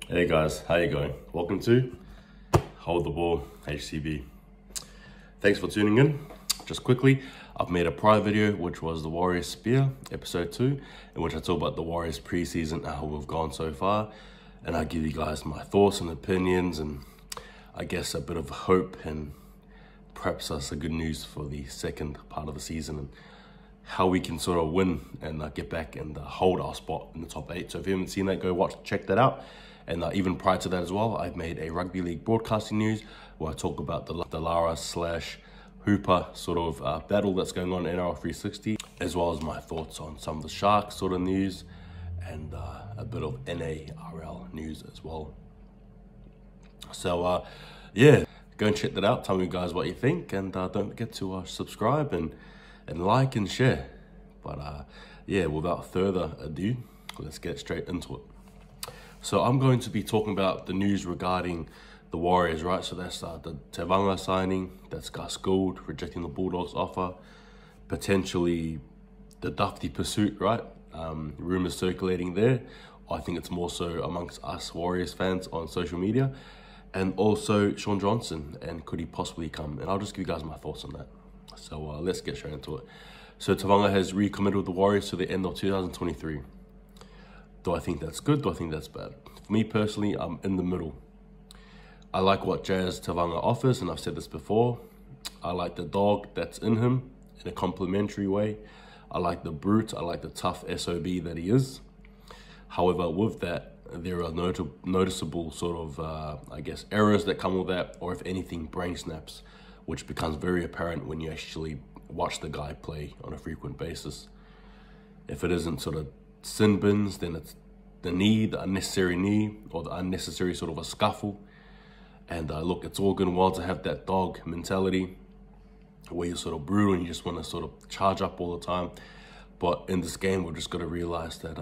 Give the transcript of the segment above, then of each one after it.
Hey guys, how you going? Welcome to Hold the Ball HCB. Thanks for tuning in. Just quickly, I've made a prior video which was the Warriors Spear, episode 2, in which I talk about the Warriors preseason and how we've gone so far, and I give you guys my thoughts and opinions and I guess a bit of hope and perhaps some good news for the second part of the season and how we can sort of win and get back and hold our spot in the top 8. So if you haven't seen that, go check that out. And even prior to that as well, I've made a rugby league broadcasting news where I talk about the Lara / Hooper sort of battle that's going on in NRL 360, as well as my thoughts on some of the Sharks sort of news and a bit of NARL news as well. So yeah, go and check that out. Tell me guys what you think, and don't forget to subscribe and like and share. But yeah, without further ado, let's get straight into it. So I'm going to be talking about the news regarding the Warriors, right? So that's the Tevaga signing, that's Gus Gould rejecting the Bulldogs offer, potentially the Dufty pursuit, right? Rumours circulating there. I think it's more so amongst us Warriors fans on social media. And also Shaun Johnson, and could he possibly come? And I'll just give you guys my thoughts on that. So let's get straight into it. So Tevaga has recommitted with the Warriors to the end of 2023. Do I think that's good? Do I think that's bad? For me personally, I'm in the middle. I like what Jazz Tevaga offers, and I've said this before. I like the dog that's in him in a complimentary way. I like the brute. I like the tough SOB that he is. However, with that, there are noticeable sort of, I guess, errors that come with that, or if anything, brain snaps, which becomes very apparent when you actually watch the guy play on a frequent basis. If it isn't sort of sin bins, then it's the knee, the unnecessary knee, or the unnecessary sort of a scuffle. And look, it's all good and well to have that dog mentality where you're sort of brutal and you just want to sort of charge up all the time. But in this game, we've just got to realize that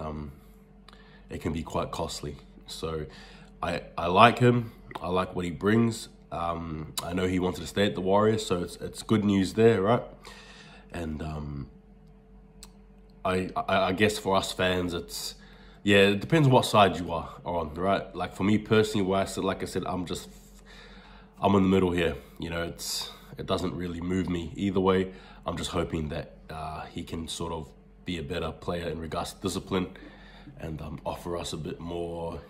it can be quite costly. So I like him. I like what he brings. I know he wanted to stay at the Warriors, so it's good news there, right? And I guess for us fans, it depends what side you are on, right? Like for me personally, like I said, I'm in the middle here. You know, it doesn't really move me either way. I'm just hoping that he can sort of be a better player in regards to discipline and offer us a bit more,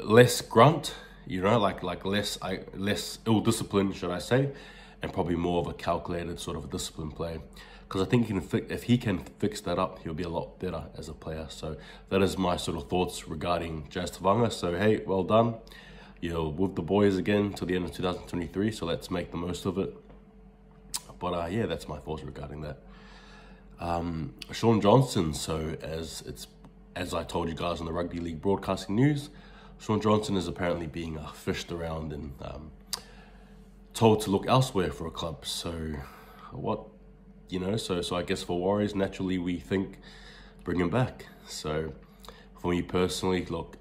less grunt, you know, like less ill discipline, should I say, and probably more of a calculated sort of discipline play. Because I think if he can fix that up, he'll be a lot better as a player. So that is my sort of thoughts regarding Jazz Tevaga. So hey, well done. You're with the boys again till the end of 2023. So let's make the most of it. But yeah, that's my thoughts regarding that. Shaun Johnson. So as I told you guys on the rugby league broadcasting news, Shaun Johnson is apparently being fished around and told to look elsewhere for a club. So what? You know, so I guess for Warriors, naturally we think bring him back. So for me personally, look,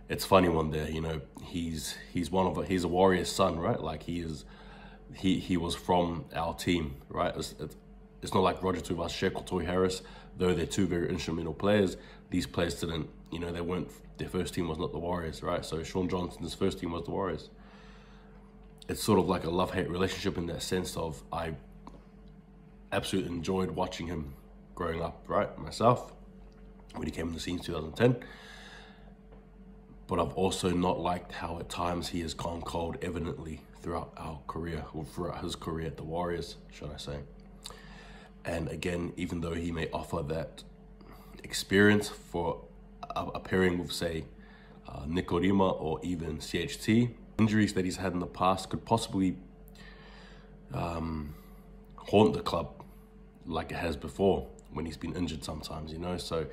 it's funny one there, you know, he's a Warriors son, right? Like he was from our team, right? It's not like Roger Tuivasa-Sheck or Toy Harris, though they're two very instrumental players. These players didn't, you know, their first team was not the Warriors, right? So Shaun Johnson's first team was the Warriors. It's sort of like a love-hate relationship in that sense of I absolutely enjoyed watching him growing up, right, myself, when he came in the scene in 2010. But I've also not liked how at times he has gone cold evidently throughout our career, or throughout his career at the Warriors, should I say. And again, even though he may offer that experience for a pairing with, say, Nikorima or even CHT, injuries that he's had in the past could possibly haunt the club like it has before when he's been injured sometimes, you know. So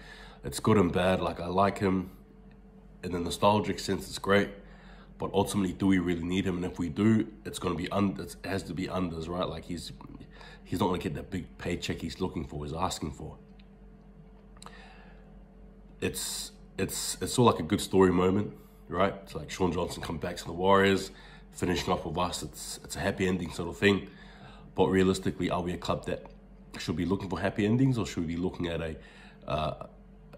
it's good and bad. Like I like him in the nostalgic sense, it's great, but ultimately, do we really need him? And if we do, it's going to be it has to be unders, right? Like he's not going to get that big paycheck he's looking for, he's asking for. It's sort of like a good story moment, right? It's like Shaun Johnson come back to the Warriors, finishing up with us. It's a happy ending sort of thing. But realistically, are we a club that should be looking for happy endings, or should we be looking at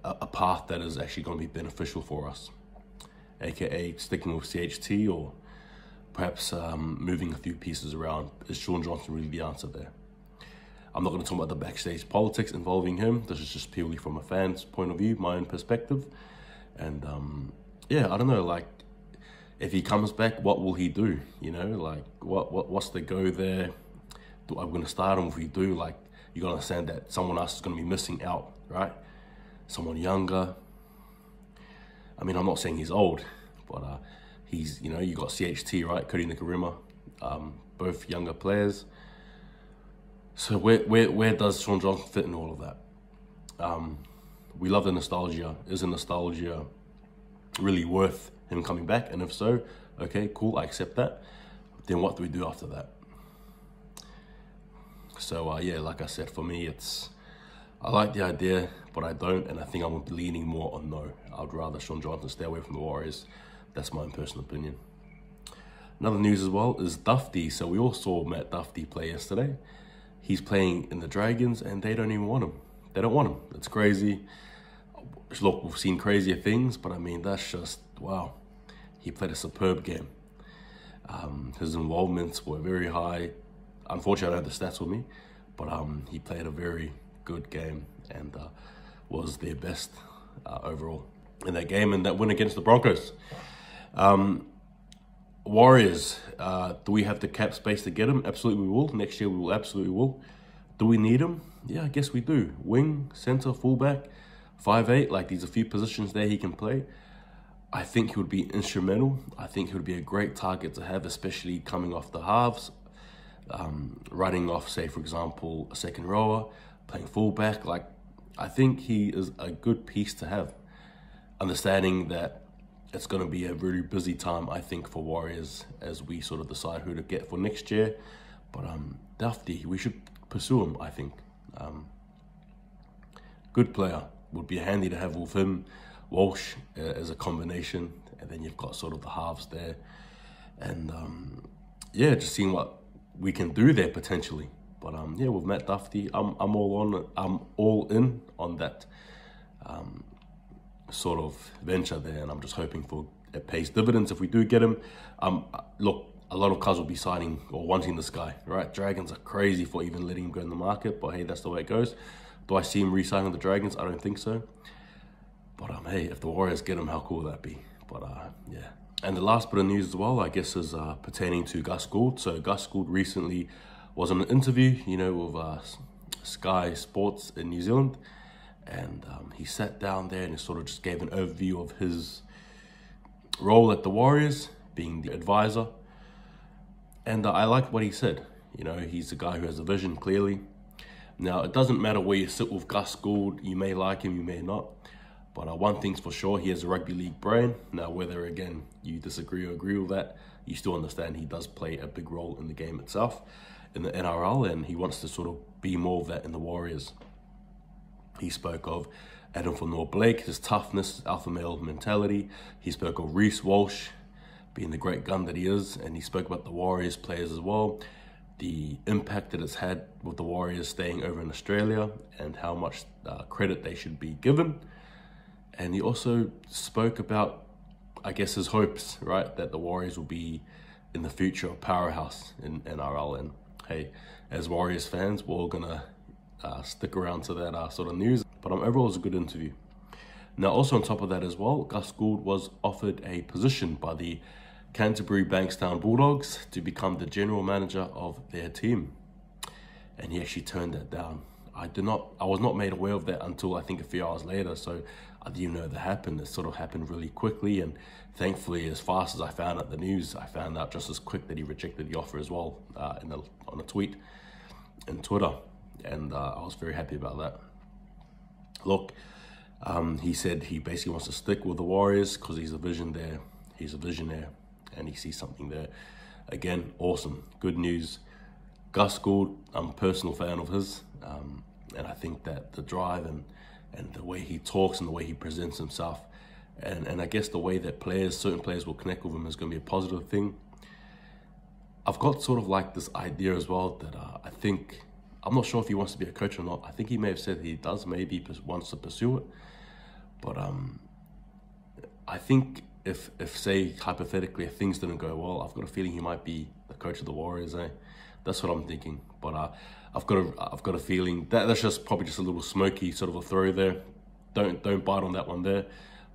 a path that is actually going to be beneficial for us, aka sticking with CHT or perhaps moving a few pieces around. Is Shaun Johnson really the answer there? I'm not going to talk about the backstage politics involving him. This is just purely from a fan's point of view, my own perspective. And yeah, I don't know, like, if he comes back, what will he do? You know, like, what's the go there? I'm going to start him. If we do, like, you got to understand that someone else is going to be missing out, right? Someone younger. I mean, I'm not saying he's old, but he's, you know, you got CHT, right? Cody Nikarima, both younger players. So where does Shaun Johnson fit in all of that? We love the nostalgia. Is the nostalgia really worth him coming back? And if so, okay, cool, I accept that. Then what do we do after that? So yeah, like I said, for me, I like the idea, but I don't, and I think I'm leaning more on no. I'd rather Shaun Johnson stay away from the Warriors. That's my own personal opinion. Another news as well is Dufty. So we all saw Matt Dufty play yesterday. He's playing in the Dragons, and they don't even want him. They don't want him. It's crazy. Look, we've seen crazier things, but I mean, that's just, wow. He played a superb game. His involvements were very high. Unfortunately, I don't have the stats with me, but he played a very good game and was their best overall in that game and that win against the Broncos. Warriors, do we have the cap space to get him? Absolutely we will. Next year we will, absolutely will. Do we need him? Yeah, I guess we do. Wing, center, fullback, 5'8", like there's a few positions there he can play. I think he would be instrumental. I think he would be a great target to have, especially coming off the halves, running off, say, for example, a second rower, playing fullback. Like, I think he is a good piece to have. Understanding that it's going to be a really busy time, I think, for Warriors as we sort of decide who to get for next year. But Dufty, we should pursue him, I think. Good player. Would be handy to have with him. Walsh as a combination. And then you've got sort of the halves there. And yeah, just seeing what we can do there potentially. But yeah, with Matt Dufty, I'm all on it. I'm all in on that sort of venture there, and I'm just hoping for it pays dividends if we do get him. Look, a lot of cars will be signing or wanting this guy, right? Dragons are crazy for even letting him go in the market, but hey, that's the way it goes. Do I see him re-signing the Dragons? I don't think so. But hey, if the Warriors get him, how cool would that be? But yeah. And the last bit of news as well, I guess, is pertaining to Gus Gould. So Gus Gould recently was on an interview, you know, with Sky Sports in New Zealand. And he sat down there and he sort of just gave an overview of his role at the Warriors, being the advisor. And I liked what he said. You know, he's a guy who has a vision, clearly. Now, it doesn't matter where you sit with Gus Gould. You may like him, you may not. But one thing's for sure, he has a rugby league brain. Now, whether, again, you disagree or agree with that, you still understand he does play a big role in the game itself, in the NRL, and he wants to sort of be more of that in the Warriors. He spoke of Adam Fanor-Blake, his toughness, his alpha male mentality. He spoke of Reece Walsh being the great gun that he is, and he spoke about the Warriors players as well, the impact that it's had with the Warriors staying over in Australia and how much credit they should be given. And he also spoke about, I guess, his hopes, right, that the Warriors will be in the future a powerhouse in NRL. And hey, as Warriors fans, we're all gonna stick around to that sort of news. But overall, it was a good interview. Now, also on top of that as well, Gus Gould was offered a position by the Canterbury Bankstown Bulldogs to become the general manager of their team. And he actually turned that down. I was not made aware of that until I think a few hours later, so I didn't even know that happened. It sort of happened really quickly, and thankfully, as fast as I found out the news, I found out just as quick that he rejected the offer as well on a tweet and Twitter, and I was very happy about that. Look, he said he basically wants to stick with the Warriors because he's a visionary, and he sees something there. Again, awesome, good news. Gus Gould, I'm a personal fan of his, and I think that the drive and the way he talks and the way he presents himself, and I guess the way that certain players will connect with him is going to be a positive thing. I've got sort of like this idea as well that I think, I'm not sure if he wants to be a coach or not. I think he may have said he does, maybe wants to pursue it. But I think if say hypothetically if things didn't go well, I've got a feeling he might be the coach of the Warriors. That's what I'm thinking. But I've got a feeling that's just probably just a little smoky sort of a throw there. Don't bite on that one there.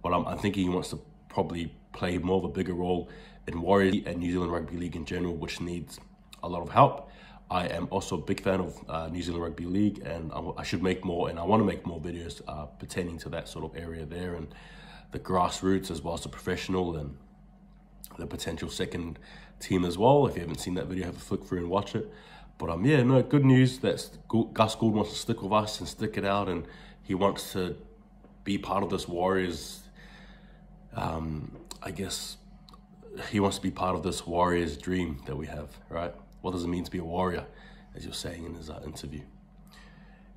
But I'm thinking he wants to probably play more of a bigger role in Warriors and New Zealand Rugby League in general, which needs a lot of help. I am also a big fan of New Zealand Rugby League, and I should make more, and I want to make more videos pertaining to that sort of area there, and the grassroots as well as the professional and the potential second team as well. If you haven't seen that video, have a flick through and watch it. But yeah, no, good news that Gus Gould wants to stick with us and stick it out, and he wants to be part of this Warriors, I guess he wants to be part of this Warriors dream that we have, right? What does it mean to be a Warrior, as you're saying in his interview?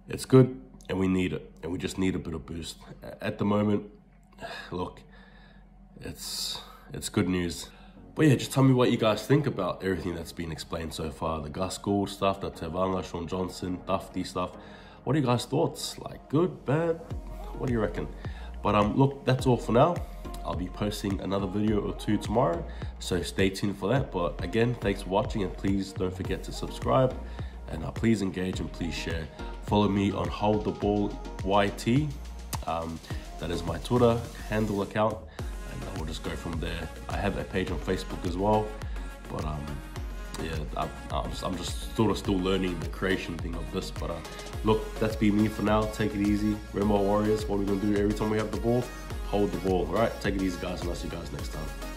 It's good, and we need it, and we just need a bit of boost. At the moment, look, it's good news. But yeah, just tell me what you guys think about everything that's been explained so far. The Gus Gould stuff, the Tevaga, Shaun Johnson, Dufty stuff. What are you guys' thoughts? Like, good, bad? What do you reckon? But look, that's all for now. I'll be posting another video or two tomorrow, so stay tuned for that. But again, thanks for watching, and please don't forget to subscribe, and please engage and please share. Follow me on Hold the Ball YT. That is my Twitter handle account, and we'll just go from there. I have a page on Facebook as well, but yeah, I'm just sort of still learning the creation thing of this. But look, that's been me for now. Take it easy. Remember, Warriors, what we're gonna do every time we have the ball, hold the ball. All right, take it easy, guys, and I'll see you guys next time.